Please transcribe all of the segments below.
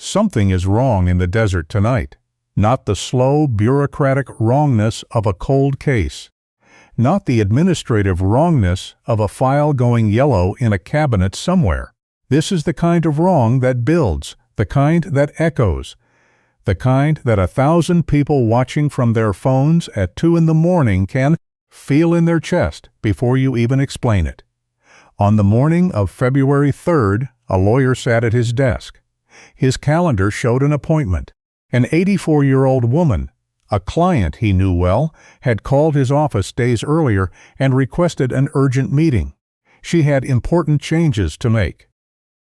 Something is wrong in the desert tonight. Not the slow, bureaucratic wrongness of a cold case. Not the administrative wrongness of a file going yellow in a cabinet somewhere. This is the kind of wrong that builds, the kind that echoes, the kind that 1,000 people watching from their phones at 2 in the morning can feel in their chest before you even explain it. On the morning of February 3rd, a lawyer sat at his desk. His calendar showed an appointment. An 84-year-old woman, a client he knew well, had called his office days earlier and requested an urgent meeting. She had important changes to make.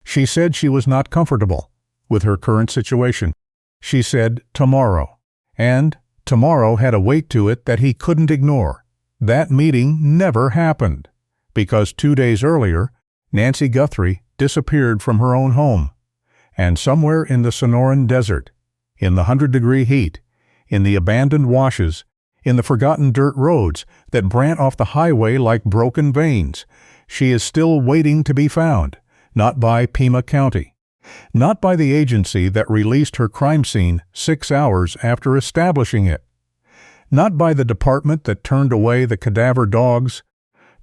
She said she was not comfortable with her current situation. She said tomorrow, and tomorrow had a weight to it that he couldn't ignore. That meeting never happened, because 2 days earlier, Nancy Guthrie disappeared from her own home, and somewhere in the Sonoran Desert, in the 100-degree heat, in the abandoned washes, in the forgotten dirt roads that branch off the highway like broken veins, she is still waiting to be found, not by Pima County, not by the agency that released her crime scene 6 hours after establishing it, not by the department that turned away the cadaver dogs,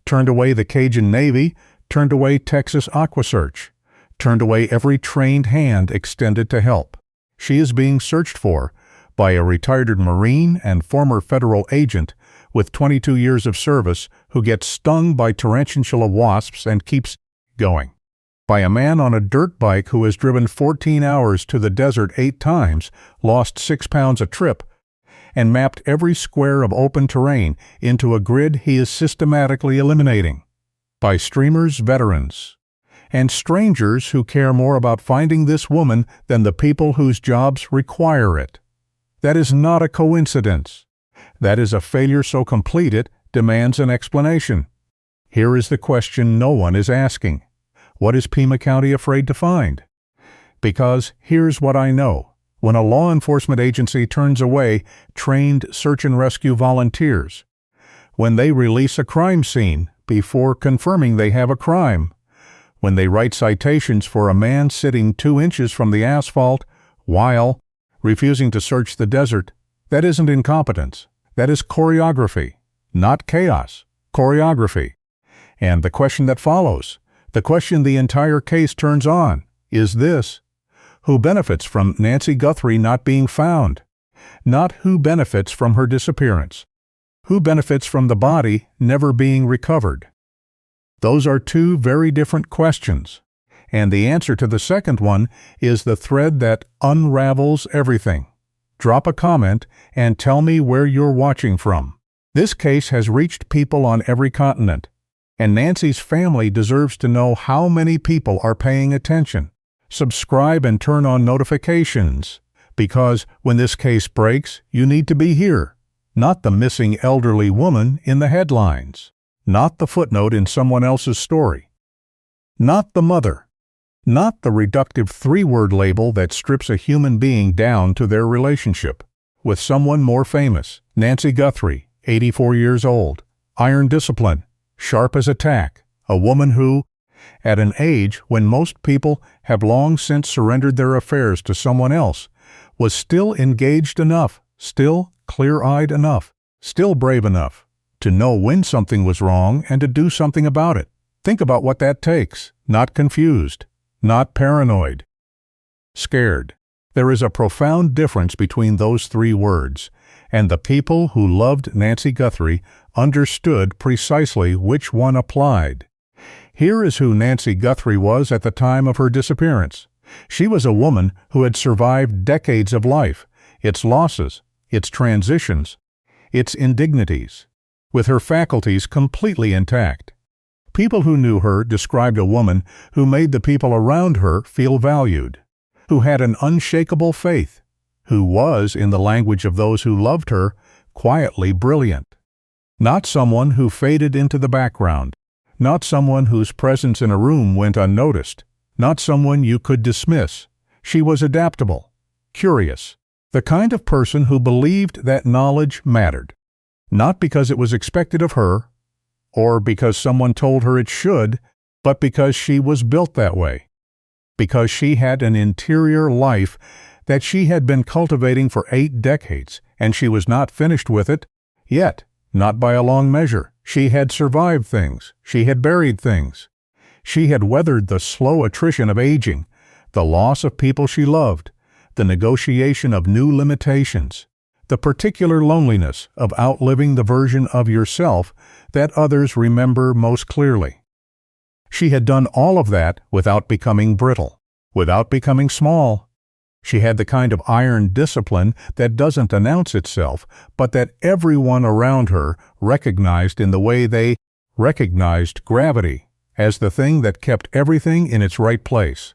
turned away the Cajun Navy, turned away Texas AquaSearch, turned away every trained hand extended to help. She is being searched for by a retired Marine and former federal agent with 22 years of service who gets stung by tarantula wasps and keeps going. By a man on a dirt bike who has driven 14 hours to the desert 8 times, lost 6 pounds a trip, and mapped every square of open terrain into a grid he is systematically eliminating. By streamers, veterans, and strangers who care more about finding this woman than the people whose jobs require it. That is not a coincidence. That is a failure so complete it demands an explanation. Here is the question no one is asking. What is Pima County afraid to find? Because here's what I know. When a law enforcement agency turns away trained search and rescue volunteers, when they release a crime scene before confirming they have a crime, when they write citations for a man sitting 2 inches from the asphalt while refusing to search the desert, that isn't incompetence. That is choreography, not chaos, choreography. And the question that follows, the question the entire case turns on, is this: who benefits from Nancy Guthrie not being found? Not who benefits from her disappearance. Who benefits from the body never being recovered? Those are 2 very different questions, and the answer to the second one is the thread that unravels everything. Drop a comment and tell me where you're watching from. This case has reached people on every continent, and Nancy's family deserves to know how many people are paying attention. Subscribe and turn on notifications, because when this case breaks, you need to be here, not the missing elderly woman in the headlines, not the footnote in someone else's story, not the mother, not the reductive 3-word label that strips a human being down to their relationship with someone more famous. Nancy Guthrie, 84 years old, iron discipline, sharp as a tack, a woman who, at an age when most people have long since surrendered their affairs to someone else, was still engaged enough, still clear-eyed enough, still brave enough to know when something was wrong and to do something about it. Think about what that takes. Not confused, not paranoid, scared. There is a profound difference between those 3 words, and the people who loved Nancy Guthrie understood precisely which one applied. Here is who Nancy Guthrie was at the time of her disappearance. She was a woman who had survived decades of life, its losses, its transitions, its indignities, with her faculties completely intact. People who knew her described a woman who made the people around her feel valued, who had an unshakable faith, who was, in the language of those who loved her, quietly brilliant. Not someone who faded into the background, not someone whose presence in a room went unnoticed, not someone you could dismiss. She was adaptable, curious, the kind of person who believed that knowledge mattered, not because it was expected of her, or because someone told her it should, but because she was built that way. because she had an interior life that she had been cultivating for 8 decades, and she was not finished with it yet, not by a long measure. She had survived things. She had buried things. She had weathered the slow attrition of aging, the loss of people she loved, the negotiation of new limitations, the particular loneliness of outliving the version of yourself that others remember most clearly. She had done all of that without becoming brittle, without becoming small. She had the kind of iron discipline that doesn't announce itself, but that everyone around her recognized in the way they recognized gravity as the thing that kept everything in its right place.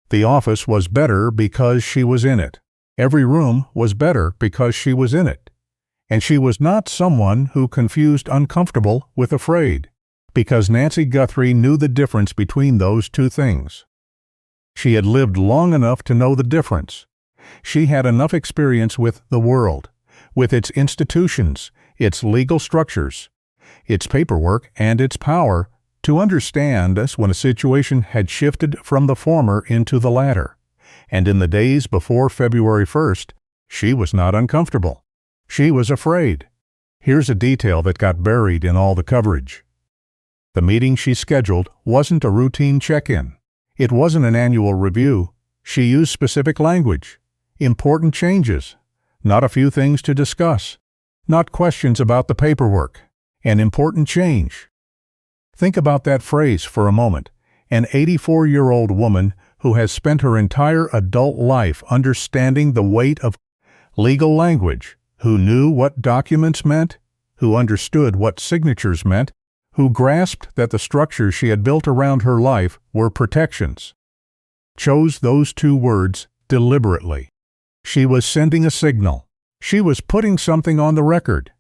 The office was better because she was in it. Every room was better because she was in it. And she was not someone who confused uncomfortable with afraid, because Nancy Guthrie knew the difference between those two things. She had lived long enough to know the difference. She had enough experience with the world, with its institutions, its legal structures, its paperwork, and its power, to understand us when a situation had shifted from the former into the latter. And in the days before February 1st, she was not uncomfortable. She was afraid. Here's a detail that got buried in all the coverage. The meeting she scheduled wasn't a routine check-in. It wasn't an annual review. She used specific language. Important changes. Not a few things to discuss. Not questions about the paperwork. An important change. Think about that phrase for a moment. An 84-year-old woman who has spent her entire adult life understanding the weight of legal language, who knew what documents meant, who understood what signatures meant, who grasped that the structures she had built around her life were protections, chose those 2 words deliberately. She was sending a signal. She was putting something on the record.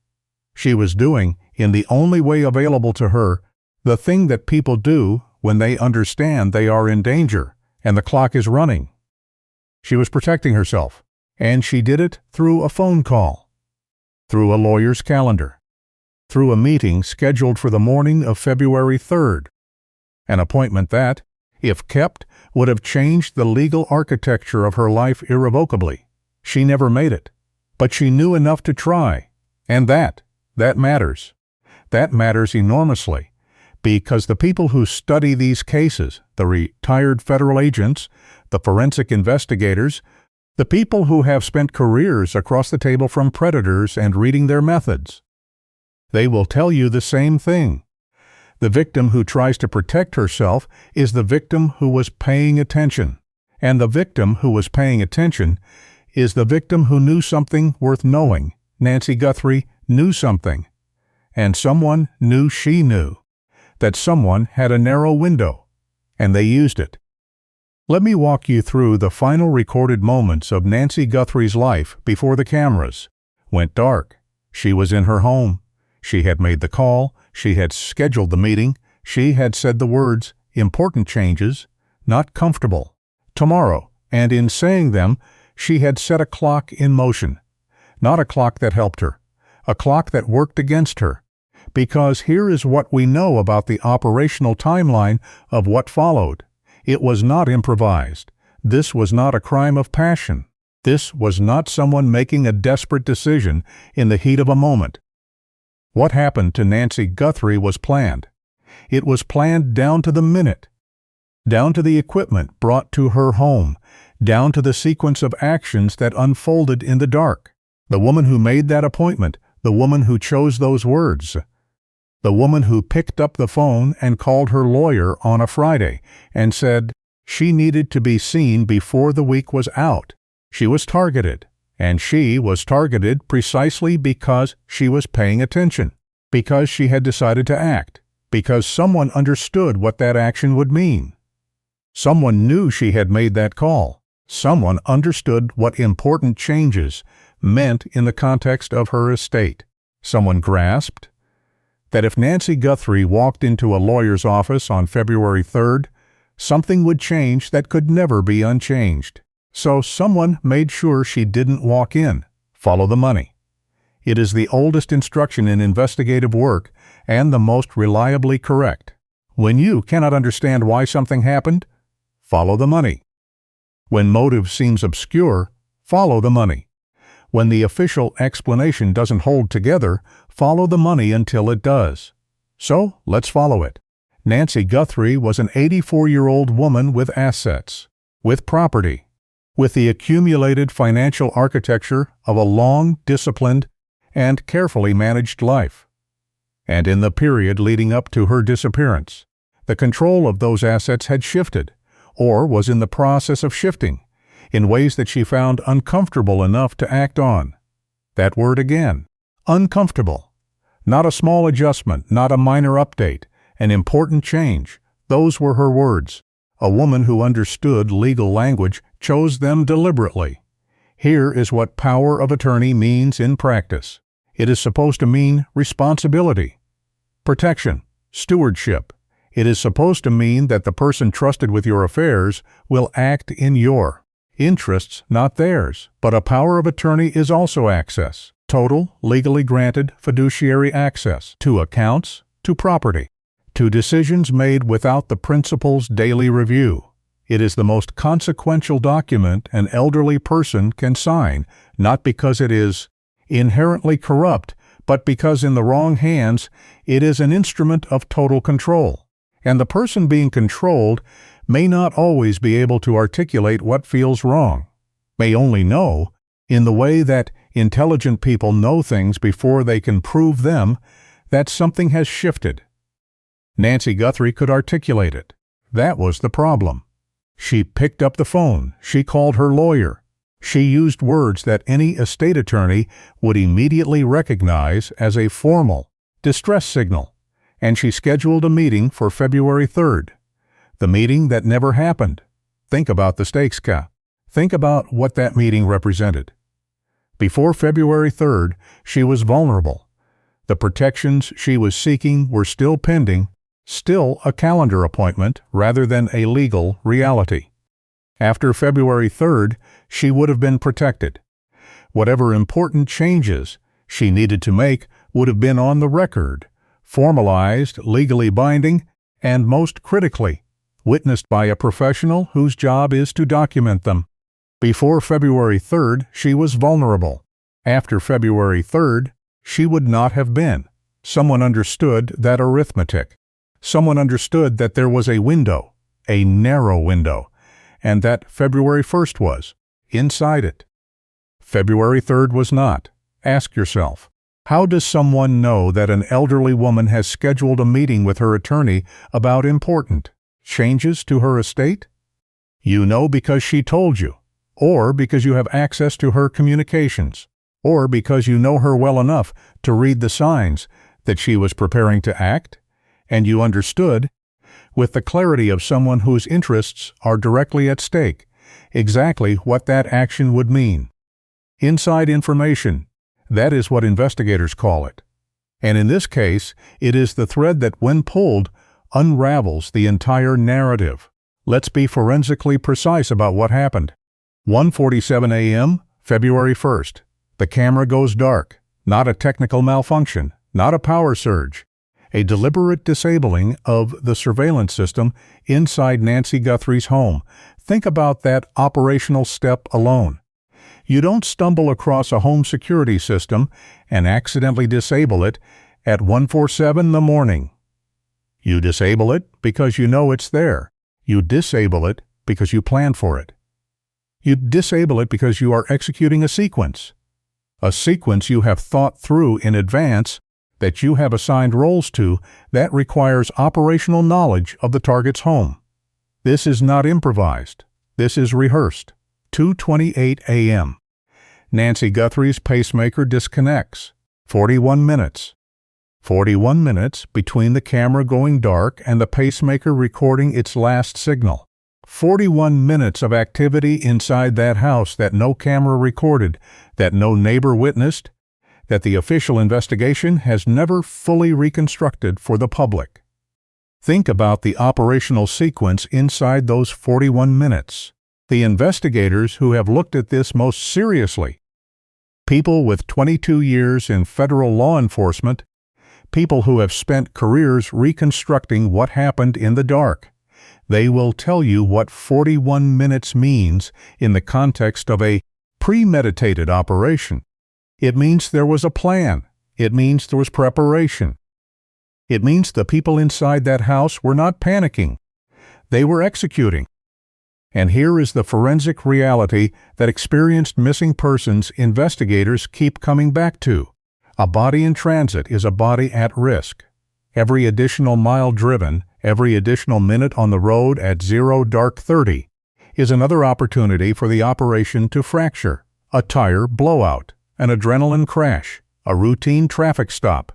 She was doing, in the only way available to her, the thing that people do when they understand they are in danger and the clock is running. She was protecting herself, and she did it through a phone call, through a lawyer's calendar, through a meeting scheduled for the morning of February 3rd, an appointment that, if kept, would have changed the legal architecture of her life irrevocably. She never made it, but she knew enough to try, and that matters. That matters enormously, because the people who study these cases, the retired federal agents, the forensic investigators, the people who have spent careers across the table from predators and reading their methods, they will tell you the same thing. The victim who tries to protect herself is the victim who was paying attention, and the victim who was paying attention is the victim who knew something worth knowing. Nancy Guthrie knew something, and someone knew she knew that someone had a narrow window, and they used it. Let me walk you through the final recorded moments of Nancy Guthrie's life before the cameras went dark. She was in her home. She had made the call. She had scheduled the meeting. She had said the words, important changes, not comfortable, tomorrow, and in saying them, she had set a clock in motion. Not a clock that helped her, a clock that worked against her. Because here is what we know about the operational timeline of what followed. It was not improvised. This was not a crime of passion. This was not someone making a desperate decision in the heat of a moment. What happened to Nancy Guthrie was planned. It was planned down to the minute, down to the equipment brought to her home, down to the sequence of actions that unfolded in the dark. The woman who made that appointment, the woman who chose those words, the woman who picked up the phone and called her lawyer on a Friday and said she needed to be seen before the week was out. She was targeted, and she was targeted precisely because she was paying attention, because she had decided to act, because someone understood what that action would mean. Someone knew she had made that call. Someone understood what important changes meant in the context of her estate. Someone grasped that if Nancy Guthrie walked into a lawyer's office on February 3rd, something would change that could never be unchanged. So someone made sure she didn't walk in. Follow the money. It is the oldest instruction in investigative work and the most reliably correct. When you cannot understand why something happened, follow the money. When motive seems obscure, follow the money. When the official explanation doesn't hold together, follow the money until it does. So, let's follow it. Nancy Guthrie was an 84-year-old woman with assets, with property, with the accumulated financial architecture of a long, disciplined, and carefully managed life. And in the period leading up to her disappearance, the control of those assets had shifted, or was in the process of shifting, in ways that she found uncomfortable enough to act on. That word again, uncomfortable. Not a small adjustment, not a minor update, an important change. Those were her words. A woman who understood legal language chose them deliberately. Here is what power of attorney means in practice. It is supposed to mean responsibility, protection, stewardship. It is supposed to mean that the person trusted with your affairs will act in your interests, not theirs. But a power of attorney is also access, total, legally granted fiduciary access to accounts, to property, to decisions made without the principal's daily review. It is the most consequential document an elderly person can sign, not because it is inherently corrupt, but because in the wrong hands it is an instrument of total control. And the person being controlled may not always be able to articulate what feels wrong, may only know, in the way that intelligent people know things before they can prove them, that something has shifted. Nancy Guthrie could articulate it. That was the problem. She picked up the phone. She called her lawyer. She used words that any estate attorney would immediately recognize as a formal distress signal, and she scheduled a meeting for February 3rd. The meeting that never happened. Think about the stakes, Ka. Think about what that meeting represented. Before February 3rd, she was vulnerable. The protections she was seeking were still pending, still a calendar appointment rather than a legal reality. After February 3rd, she would have been protected. Whatever important changes she needed to make would have been on the record, formalized, legally binding, and most critically, witnessed by a professional whose job is to document them. Before February 3rd, she was vulnerable. After February 3rd, she would not have been. Someone understood that arithmetic. Someone understood that there was a window, a narrow window, and that February 1st was inside it. February 3rd was not. Ask yourself, how does someone know that an elderly woman has scheduled a meeting with her attorney about important changes to her estate? You know because she told you, or because you have access to her communications, or because you know her well enough to read the signs that she was preparing to act, and you understood, with the clarity of someone whose interests are directly at stake, exactly what that action would mean. Inside information, that is what investigators call it. And in this case, it is the thread that, when pulled, unravels the entire narrative. Let's be forensically precise about what happened. 1:47 a.m., February 1st. The camera goes dark. Not a technical malfunction, not a power surge. A deliberate disabling of the surveillance system inside Nancy Guthrie's home. Think about that operational step alone. You don't stumble across a home security system and accidentally disable it at 1:47 in the morning. You disable it because you know it's there. You disable it because you plan for it. You disable it because you are executing a sequence you have thought through in advance, that you have assigned roles to, that requires operational knowledge of the target's home. This is not improvised. This is rehearsed. 2:28 a.m. Nancy Guthrie's pacemaker disconnects. 41 minutes. 41 minutes between the camera going dark and the pacemaker recording its last signal. 41 minutes of activity inside that house that no camera recorded, that no neighbor witnessed, that the official investigation has never fully reconstructed for the public. Think about the operational sequence inside those 41 minutes. The investigators who have looked at this most seriously, people with 22 years in federal law enforcement, people who have spent careers reconstructing what happened in the dark, They will tell you what 41 minutes means in the context of a premeditated operation. It means there was a plan. It means there was preparation. It means the people inside that house were not panicking. They were executing. And here is the forensic reality that experienced missing persons investigators keep coming back to. A body in transit is a body at risk. Every additional mile driven, every additional minute on the road at 0:30 is another opportunity for the operation to fracture. A tire blowout, an adrenaline crash, a routine traffic stop.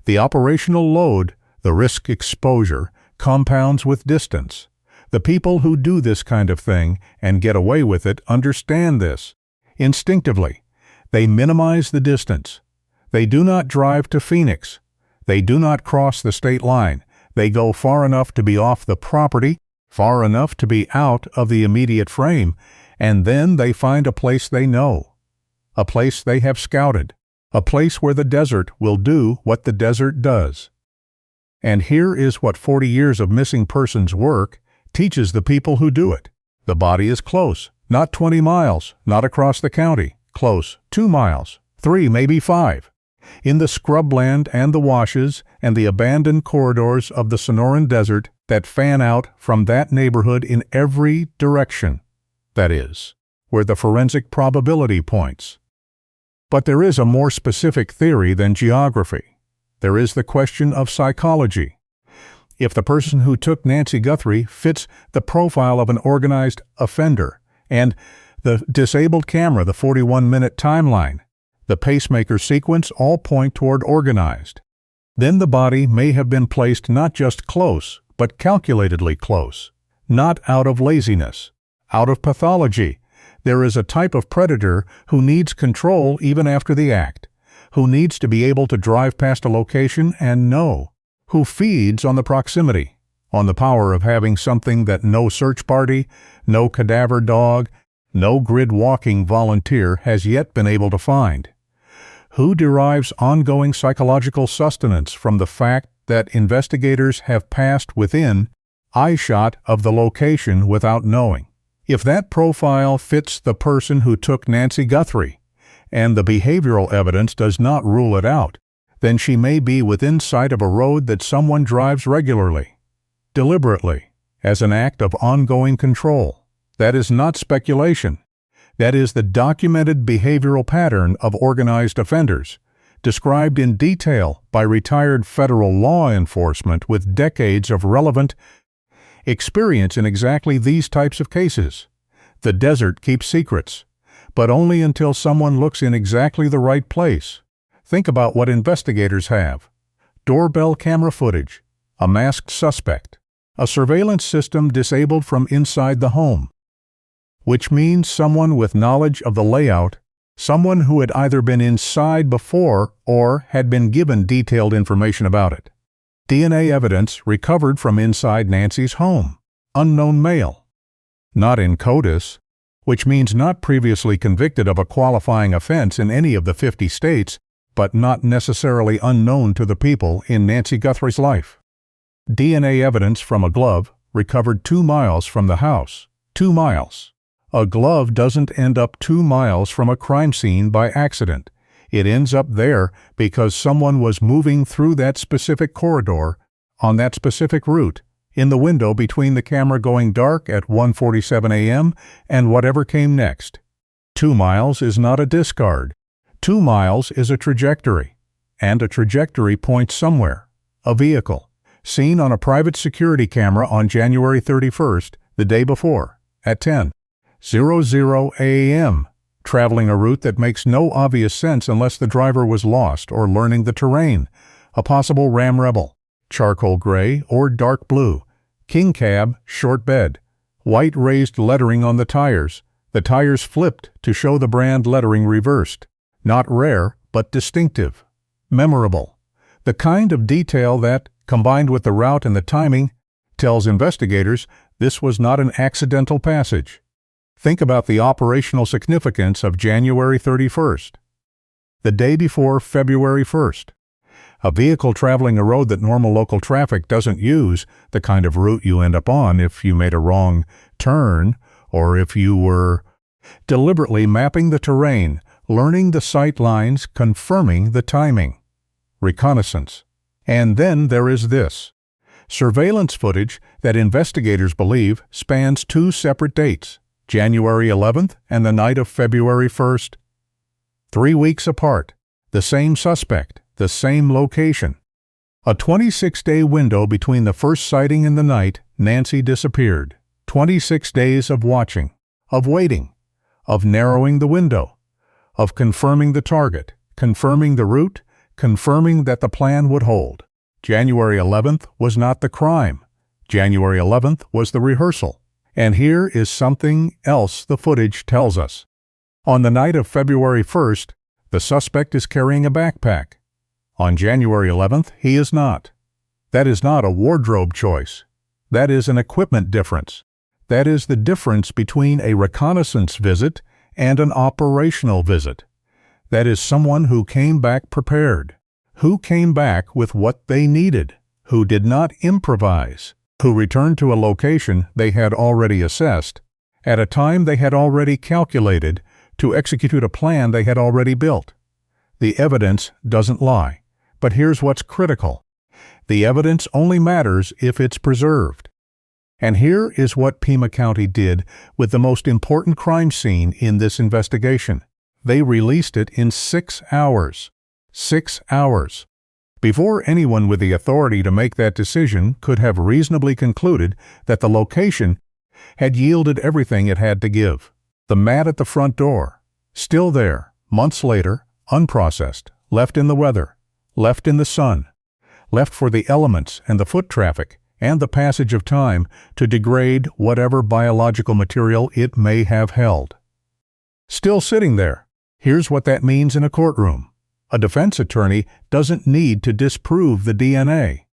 The operational load, the risk exposure, compounds with distance. The people who do this kind of thing and get away with it understand this. Instinctively, they minimize the distance. They do not drive to Phoenix. They do not cross the state line. They go far enough to be off the property, far enough to be out of the immediate frame, and then they find a place they know, a place they have scouted, a place where the desert will do what the desert does. And here is what 40 years of missing persons work teaches the people who do it. The body is close, not 20 miles, not across the county, close, 2 miles, 3, maybe 5. In the scrubland and the washes and the abandoned corridors of the Sonoran Desert that fan out from that neighborhood in every direction. That is, where the forensic probability points. But there is a more specific theory than geography. There is the question of psychology. If the person who took Nancy Guthrie fits the profile of an organized offender, and the disabled camera, the 41-minute timeline, the pacemaker sequence all point toward organized, then the body may have been placed not just close, but calculatedly close, not out of laziness, out of pathology. There is a type of predator who needs control even after the act, who needs to be able to drive past a location and know, who feeds on the proximity, on the power of having something that no search party, no cadaver dog, no grid walking volunteer has yet been able to find, who derives ongoing psychological sustenance from the fact that investigators have passed within eyeshot of the location without knowing. If that profile fits the person who took Nancy Guthrie, and the behavioral evidence does not rule it out, then she may be within sight of a road that someone drives regularly, deliberately, as an act of ongoing control. That is not speculation. That is the documented behavioral pattern of organized offenders, described in detail by retired federal law enforcement with decades of relevant experience in exactly these types of cases. The desert keeps secrets, but only until someone looks in exactly the right place. Think about what investigators have: doorbell camera footage, a masked suspect, a surveillance system disabled from inside the home, which means someone with knowledge of the layout, someone who had either been inside before or had been given detailed information about it. DNA evidence recovered from inside Nancy's home, unknown male, not in CODIS, which means not previously convicted of a qualifying offense in any of the 50 states, but not necessarily unknown to the people in Nancy Guthrie's life. DNA evidence from a glove recovered 2 miles from the house. 2 miles. A glove doesn't end up 2 miles from a crime scene by accident. It ends up there because someone was moving through that specific corridor, on that specific route, in the window between the camera going dark at 1:47 a.m. and whatever came next. 2 miles is not a discard. 2 miles is a trajectory, and a trajectory points somewhere. A vehicle, seen on a private security camera on January 31st, the day before, at 10:00 a.m., traveling a route that makes no obvious sense unless the driver was lost or learning the terrain. A possible Ram Rebel, charcoal gray or dark blue, king cab, short bed, white raised lettering on the tires flipped to show the brand lettering reversed. Not rare, but distinctive, memorable. The kind of detail that, combined with the route and the timing, tells investigators this was not an accidental passage. Think about the operational significance of January 31st, the day before February 1st. A vehicle traveling a road that normal local traffic doesn't use, the kind of route you end up on if you made a wrong turn or if you were deliberately mapping the terrain, learning the sight lines, confirming the timing. Reconnaissance. And then there is this. Surveillance footage that investigators believe spans two separate dates, January 11th and the night of February 1st. 3 weeks apart, the same suspect, the same location. A 26-day window between the first sighting and the night Nancy disappeared. 26 days of watching, of waiting, of narrowing the window, of confirming the target, confirming the route, confirming that the plan would hold. January 11th was not the crime. January 11th was the rehearsal. And here is something else the footage tells us. On the night of February 1st, the suspect is carrying a backpack. On January 11th, he is not. That is not a wardrobe choice. That is an equipment difference. That is the difference between a reconnaissance visit and an operational visit. That is someone who came back prepared, who came back with what they needed, who did not improvise, who returned to a location they had already assessed, at a time they had already calculated, to execute a plan they had already built. The evidence doesn't lie, but here's what's critical. The evidence only matters if it's preserved. And here is what Pima County did with the most important crime scene in this investigation. They released it in 6 hours. 6 hours. Before anyone with the authority to make that decision could have reasonably concluded that the location had yielded everything it had to give. The mat at the front door, still there, months later, unprocessed, left in the weather, left in the sun, left for the elements and the foot traffic and the passage of time to degrade whatever biological material it may have held. Still sitting there. Here's what that means in a courtroom. A defense attorney doesn't need to disprove the DNA.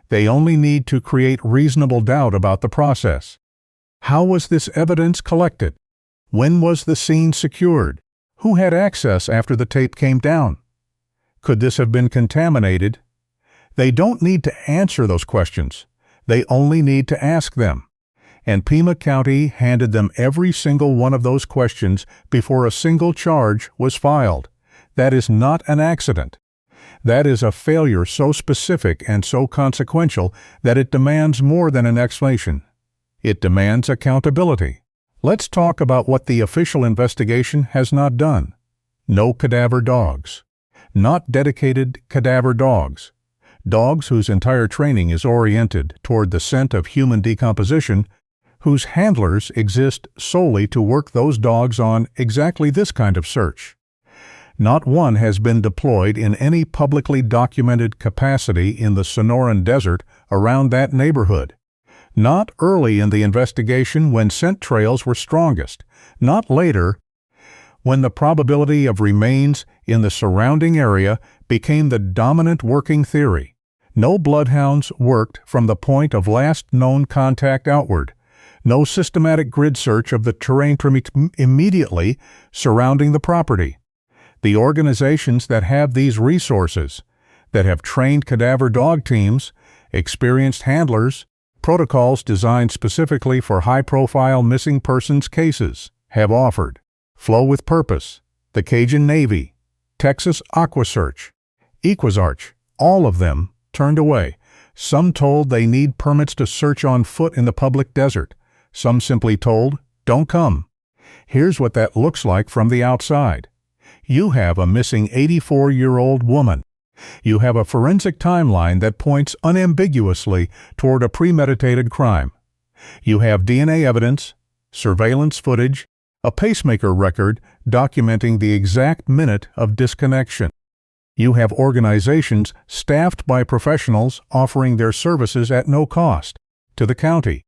They only need to create reasonable doubt about the process. How was this evidence collected? When was the scene secured? Who had access after the tape came down? Could this have been contaminated? They don't need to answer those questions. They only need to ask them. And Pima County handed them every single one of those questions before a single charge was filed. That is not an accident. That is a failure so specific and so consequential that it demands more than an explanation. It demands accountability. Let's talk about what the official investigation has not done. No cadaver dogs. Not dedicated cadaver dogs. Dogs whose entire training is oriented toward the scent of human decomposition, whose handlers exist solely to work those dogs on exactly this kind of search. Not one has been deployed in any publicly documented capacity in the Sonoran Desert around that neighborhood. Not early in the investigation when scent trails were strongest, not later when the probability of remains in the surrounding area became the dominant working theory. No bloodhounds worked from the point of last known contact outward. No systematic grid search of the terrain immediately surrounding the property. The organizations that have these resources, that have trained cadaver dog teams, experienced handlers, protocols designed specifically for high-profile missing persons cases, have offered. Flow with Purpose, the Cajun Navy, Texas AquaSearch, Equisarch, all of them turned away. Some told they need permits to search on foot in the public desert. Some simply told, don't come. Here's what that looks like from the outside. You have a missing 84-year-old woman. You have a forensic timeline that points unambiguously toward a premeditated crime. You have DNA evidence, surveillance footage, a pacemaker record documenting the exact minute of disconnection. You have organizations staffed by professionals offering their services at no cost to the county.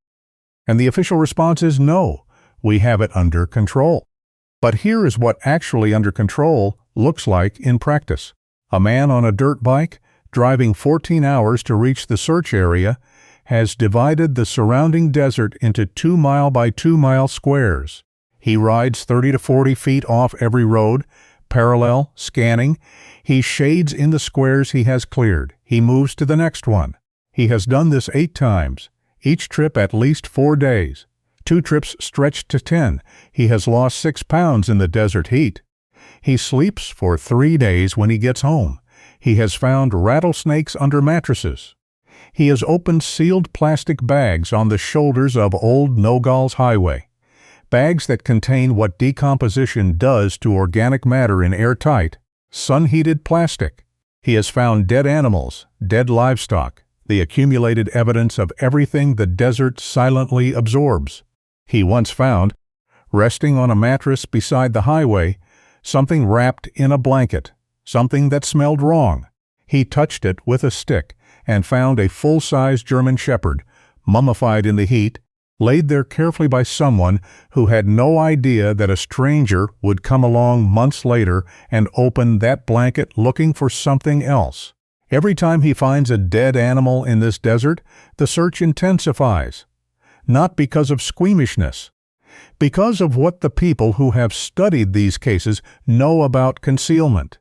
And the official response is no, we have it under control. But here is what actually under control looks like in practice. A man on a dirt bike, driving 14 hours to reach the search area, has divided the surrounding desert into 2-mile by 2-mile squares. He rides 30 to 40 feet off every road, parallel, scanning. He shades in the squares he has cleared. He moves to the next one. He has done this 8 times, each trip at least 4 days. 2 trips stretched to 10. He has lost 6 pounds in the desert heat. He sleeps for 3 days when he gets home. He has found rattlesnakes under mattresses. He has opened sealed plastic bags on the shoulders of old Nogals Highway. Bags that contain what decomposition does to organic matter in airtight, sun-heated plastic. He has found dead animals, dead livestock, the accumulated evidence of everything the desert silently absorbs. He once found, resting on a mattress beside the highway, something wrapped in a blanket, something that smelled wrong. He touched it with a stick and found a full-size German shepherd, mummified in the heat, laid there carefully by someone who had no idea that a stranger would come along months later and open that blanket looking for something else. Every time he finds a dead animal in this desert, the search intensifies. Not because of squeamishness, because of what the people who have studied these cases know about concealment.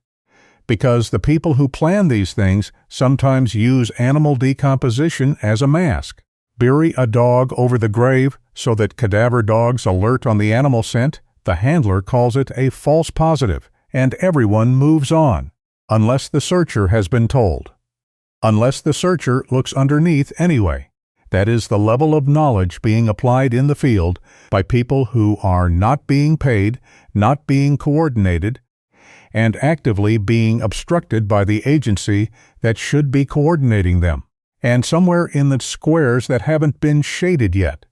Because the people who plan these things sometimes use animal decomposition as a mask. Bury a dog over the grave so that cadaver dogs alert on the animal scent. The handler calls it a false positive, and everyone moves on, unless the searcher has been told. Unless the searcher looks underneath anyway. That is the level of knowledge being applied in the field by people who are not being paid, not being coordinated, and actively being obstructed by the agency that should be coordinating them. And somewhere in the squares that haven't been shaded yet,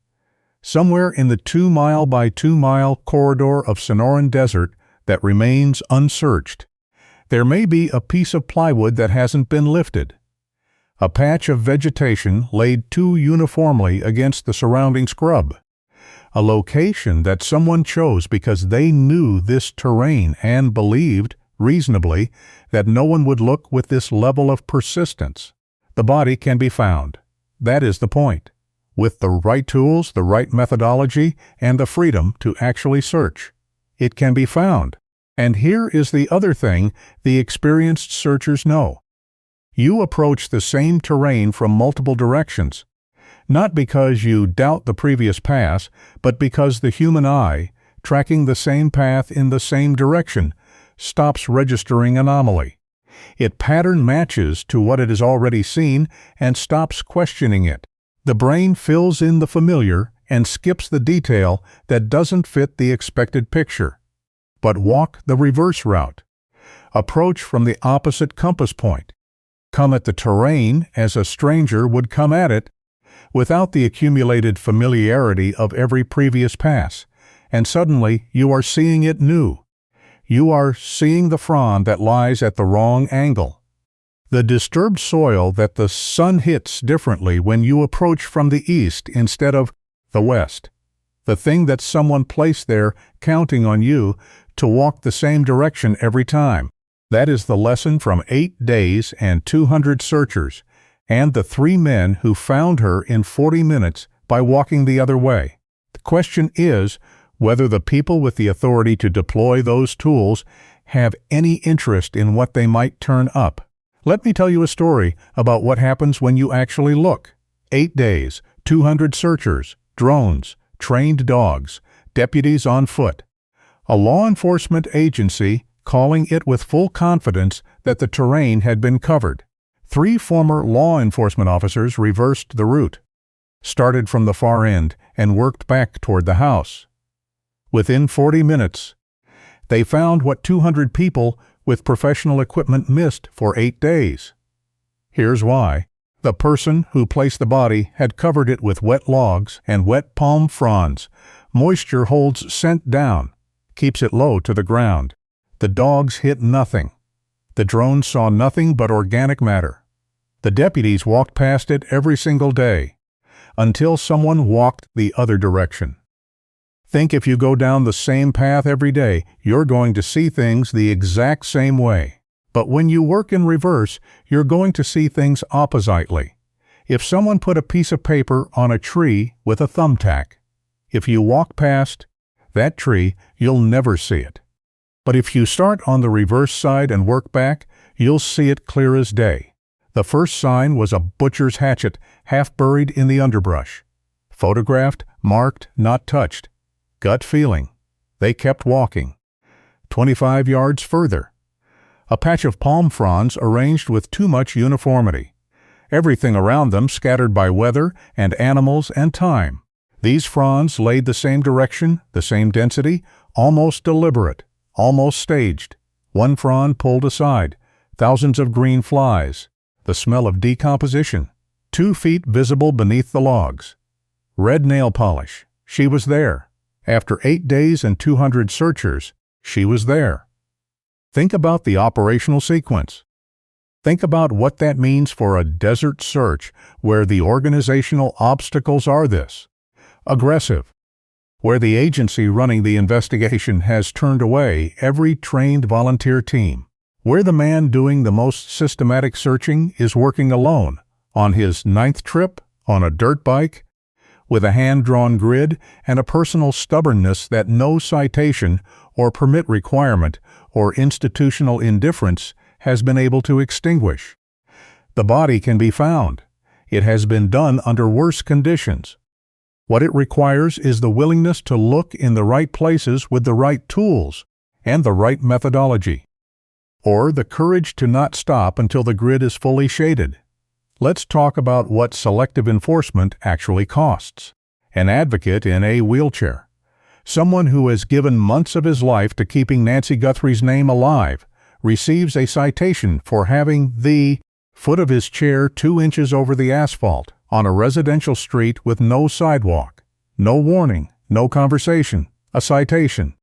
somewhere in the 2-mile by 2-mile corridor of Sonoran Desert that remains unsearched, there may be a piece of plywood that hasn't been lifted, a patch of vegetation laid too uniformly against the surrounding scrub, a location that someone chose because they knew this terrain and believed, reasonably, that no one would look with this level of persistence. The body can be found. That is the point. With the right tools, the right methodology, and the freedom to actually search. It can be found. And here is the other thing the experienced searchers know. You approach the same terrain from multiple directions, not because you doubt the previous pass, but because the human eye, tracking the same path in the same direction, stops registering anomaly. It pattern matches to what it has already seen and stops questioning it. The brain fills in the familiar and skips the detail that doesn't fit the expected picture. But walk the reverse route. Approach from the opposite compass point. Come at the terrain as a stranger would come at it, without the accumulated familiarity of every previous pass, and suddenly you are seeing it new. You are seeing the frond that lies at the wrong angle, the disturbed soil that the sun hits differently when you approach from the east instead of the west, the thing that someone placed there counting on you to walk the same direction every time. That is the lesson from 8 days and 200 searchers, and the 3 men who found her in 40 minutes by walking the other way. The question is whether the people with the authority to deploy those tools have any interest in what they might turn up. Let me tell you a story about what happens when you actually look. 8 days, 200 searchers, drones, trained dogs, deputies on foot. A law enforcement agency calling it with full confidence that the terrain had been covered. 3 former law enforcement officers reversed the route, started from the far end, and worked back toward the house. Within 40 minutes, they found what 200 people with professional equipment missed for 8 days. Here's why. The person who placed the body had covered it with wet logs and wet palm fronds. Moisture holds scent down, keeps it low to the ground. The dogs hit nothing. The drones saw nothing but organic matter. The deputies walked past it every single day, until someone walked the other direction. Think if you go down the same path every day, you're going to see things the exact same way. But when you work in reverse, you're going to see things oppositely. If someone put a piece of paper on a tree with a thumbtack, if you walk past that tree, you'll never see it. But if you start on the reverse side and work back, you'll see it clear as day. The first sign was a butcher's hatchet, half buried in the underbrush. Photographed, marked, not touched. Gut feeling. They kept walking. 25 yards further. A patch of palm fronds arranged with too much uniformity. Everything around them scattered by weather and animals and time. These fronds laid the same direction, the same density, almost deliberate, almost staged. One frond pulled aside, thousands of green flies, the smell of decomposition, 2 feet visible beneath the logs. Red nail polish, she was there. After 8 days and 200 searchers, she was there. Think about the operational sequence. Think about what that means for a desert search where the organizational obstacles are this: aggressive, where the agency running the investigation has turned away every trained volunteer team, where the man doing the most systematic searching is working alone, on his 9th trip, on a dirt bike, with a hand-drawn grid and a personal stubbornness that no citation or permit requirement or institutional indifference has been able to extinguish. The body can be found. It has been done under worse conditions. What it requires is the willingness to look in the right places with the right tools and the right methodology, or the courage to not stop until the grid is fully shaded. Let's talk about what selective enforcement actually costs. An advocate in a wheelchair, someone who has given months of his life to keeping Nancy Guthrie's name alive, receives a citation for having the foot of his chair 2 inches over the asphalt on a residential street with no sidewalk, no warning, no conversation, a citation.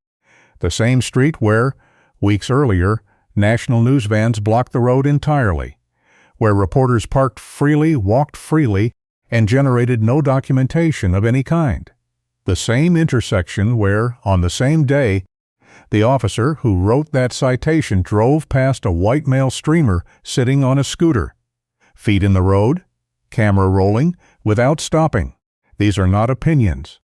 The same street where, weeks earlier, national news vans blocked the road entirely, where reporters parked freely, walked freely, and generated no documentation of any kind. The same intersection where, on the same day, the officer who wrote that citation drove past a white male streamer sitting on a scooter. Feet in the road, camera rolling, without stopping. These are not opinions.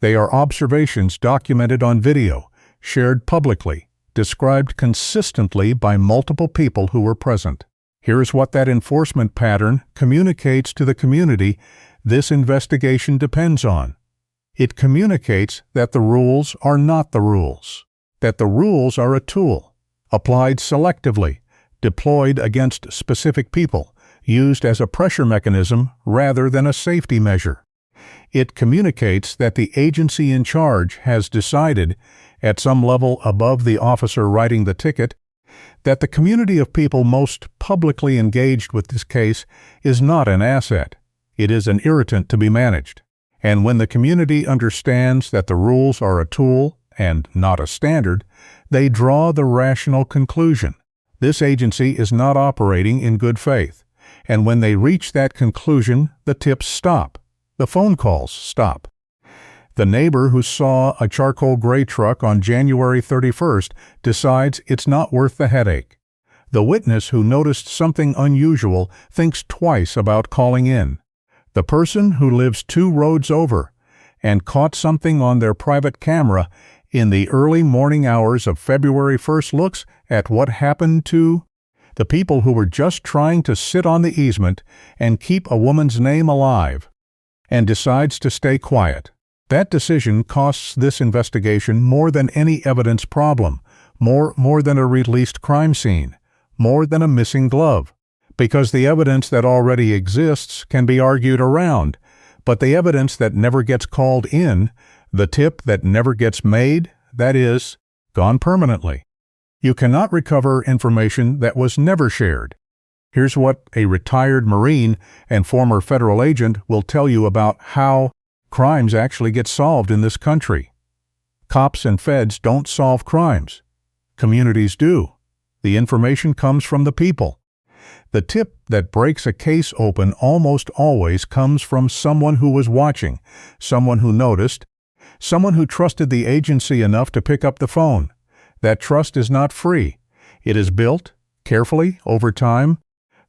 They are observations documented on video, shared publicly, described consistently by multiple people who were present. Here is what that enforcement pattern communicates to the community this investigation depends on. It communicates that the rules are not the rules, that the rules are a tool, applied selectively, deployed against specific people, used as a pressure mechanism rather than a safety measure. It communicates that the agency in charge has decided, at some level above the officer writing the ticket, that the community of people most publicly engaged with this case is not an asset. It is an irritant to be managed. And when the community understands that the rules are a tool and not a standard, they draw the rational conclusion: this agency is not operating in good faith. And when they reach that conclusion, the tips stop. The phone calls stop. The neighbor who saw a charcoal gray truck on January 31st decides it's not worth the headache. The witness who noticed something unusual thinks twice about calling in. The person who lives 2 roads over and caught something on their private camera in the early morning hours of February 1st looks at what happened to the people who were just trying to sit on the easement and keep a woman's name alive, and decides to stay quiet. That decision costs this investigation more than any evidence problem, more than a released crime scene, more than a missing glove. Because the evidence that already exists can be argued around, but the evidence that never gets called in, the tip that never gets made, that is, gone permanently. You cannot recover information that was never shared. Here's what a retired Marine and former federal agent will tell you about how crimes actually get solved in this country. Cops and feds don't solve crimes. Communities do. The information comes from the people. The tip that breaks a case open almost always comes from someone who was watching, someone who noticed, someone who trusted the agency enough to pick up the phone. That trust is not free. It is built, carefully, over time,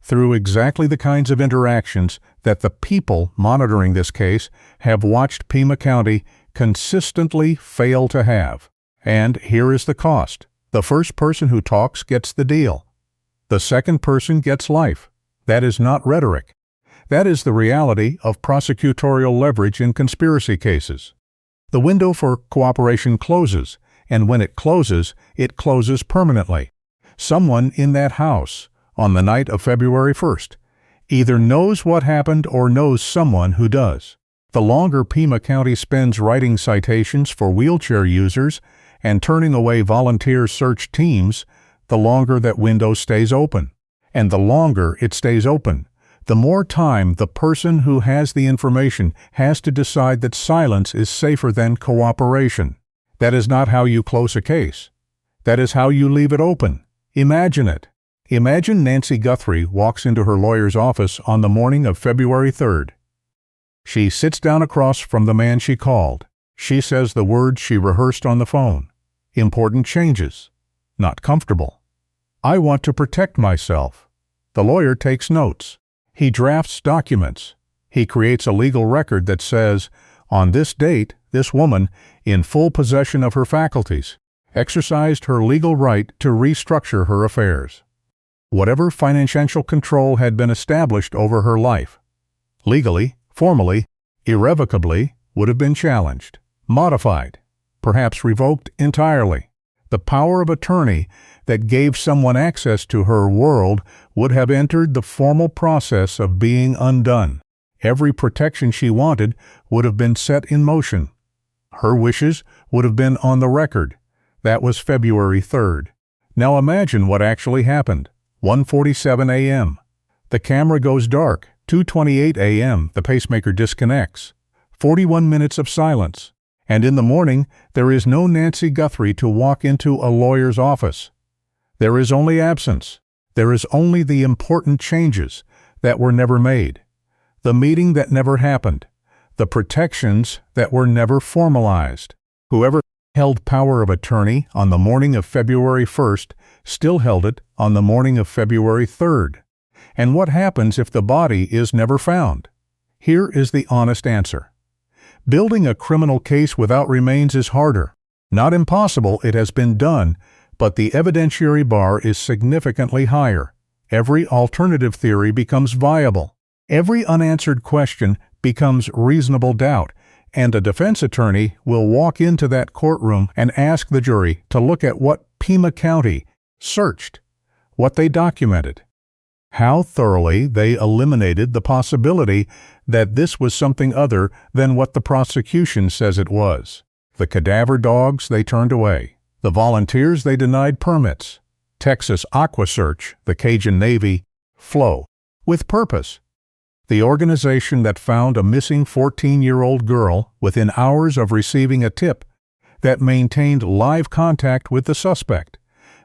through exactly the kinds of interactions that the people monitoring this case have watched Pima County consistently fail to have. And here is the cost. The first person who talks gets the deal. The second person gets life. That is not rhetoric. That is the reality of prosecutorial leverage in conspiracy cases. The window for cooperation closes, and when it closes permanently. Someone in that house, on the night of February 1st, either knows what happened or knows someone who does. The longer Pima County spends writing citations for wheelchair users and turning away volunteer search teams, the longer that window stays open. And the longer it stays open, the more time the person who has the information has to decide that silence is safer than cooperation. That is not how you close a case. That is how you leave it open. Imagine it. Imagine Nancy Guthrie walks into her lawyer's office on the morning of February 3rd. She sits down across from the man she called. She says the words she rehearsed on the phone. Important changes. Not comfortable. I want to protect myself. The lawyer takes notes. He drafts documents. He creates a legal record that says, on this date, this woman, in full possession of her faculties, exercised her legal right to restructure her affairs. Whatever financial control had been established over her life, legally, formally, irrevocably, would have been challenged, modified, perhaps revoked entirely. The power of attorney that gave someone access to her world would have entered the formal process of being undone. Every protection she wanted would have been set in motion. Her wishes would have been on the record. That was February 3rd. Now imagine what actually happened. 1:47 a.m. The camera goes dark. 2:28 a.m. The pacemaker disconnects. 41 minutes of silence. And in the morning, there is no Nancy Guthrie to walk into a lawyer's office. There is only absence. There is only the important changes that were never made, the meeting that never happened, the protections that were never formalized. Whoever held power of attorney on the morning of February 1st still held it on the morning of February 3rd. And what happens if the body is never found? Here is the honest answer. Building a criminal case without remains is harder. Not impossible, it has been done, but the evidentiary bar is significantly higher. Every alternative theory becomes viable. Every unanswered question becomes reasonable doubt, and a defense attorney will walk into that courtroom and ask the jury to look at what Pima County searched, what they documented, how thoroughly they eliminated the possibility that this was something other than what the prosecution says it was. The cadaver dogs they turned away. The volunteers they denied permits. Texas Aqua Search, the Cajun Navy, Flow, with purpose. The organization that found a missing 14-year-old girl within hours of receiving a tip, that maintained live contact with the suspect,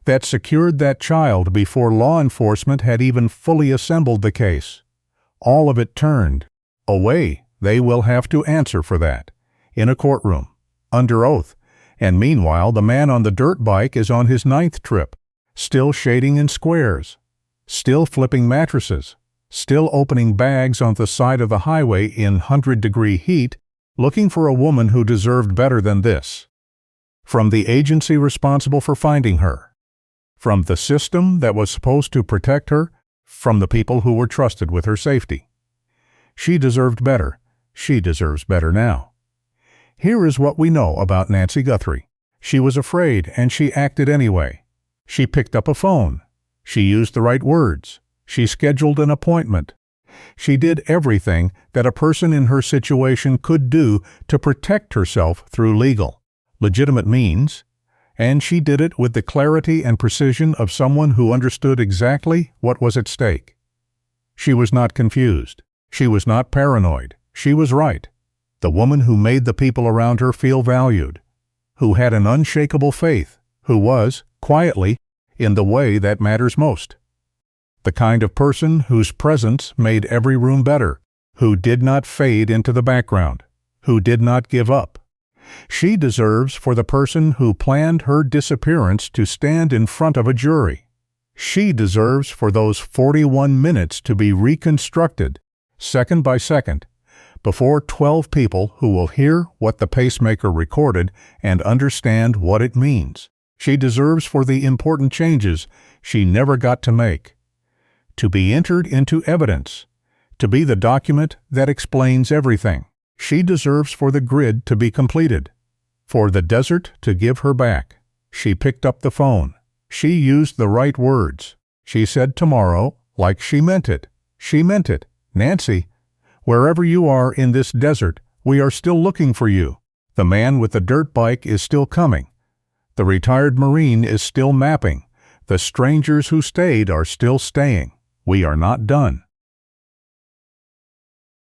that secured that child before law enforcement had even fully assembled the case. All of it turned away. They will have to answer for that, in a courtroom, under oath, and meanwhile the man on the dirt bike is on his 9th trip, still shading in squares, still flipping mattresses, still opening bags on the side of the highway in 100-degree heat, looking for a woman who deserved better than this. From the agency responsible for finding her, from the system that was supposed to protect her, from the people who were trusted with her safety. She deserved better. She deserves better now. Here is what we know about Nancy Guthrie. She was afraid, and she acted anyway. She picked up a phone. She used the right words. She scheduled an appointment. She did everything that a person in her situation could do to protect herself through legal, legitimate means, and she did it with the clarity and precision of someone who understood exactly what was at stake. She was not confused. She was not paranoid. She was right. The woman who made the people around her feel valued, who had an unshakable faith, who was, quietly, in the way that matters most. The kind of person whose presence made every room better, who did not fade into the background, who did not give up. She deserves for the person who planned her disappearance to stand in front of a jury. She deserves for those 41 minutes to be reconstructed, second by second, before 12 people who will hear what the pacemaker recorded and understand what it means. She deserves for the important changes she never got to make. To be entered into evidence. To be the document that explains everything. She deserves for the grid to be completed. For the desert to give her back. She picked up the phone. She used the right words. She said tomorrow, like she meant it. She meant it. Nancy, wherever you are in this desert, we are still looking for you. The man with the dirt bike is still coming. The retired Marine is still mapping. The strangers who stayed are still staying. We are not done.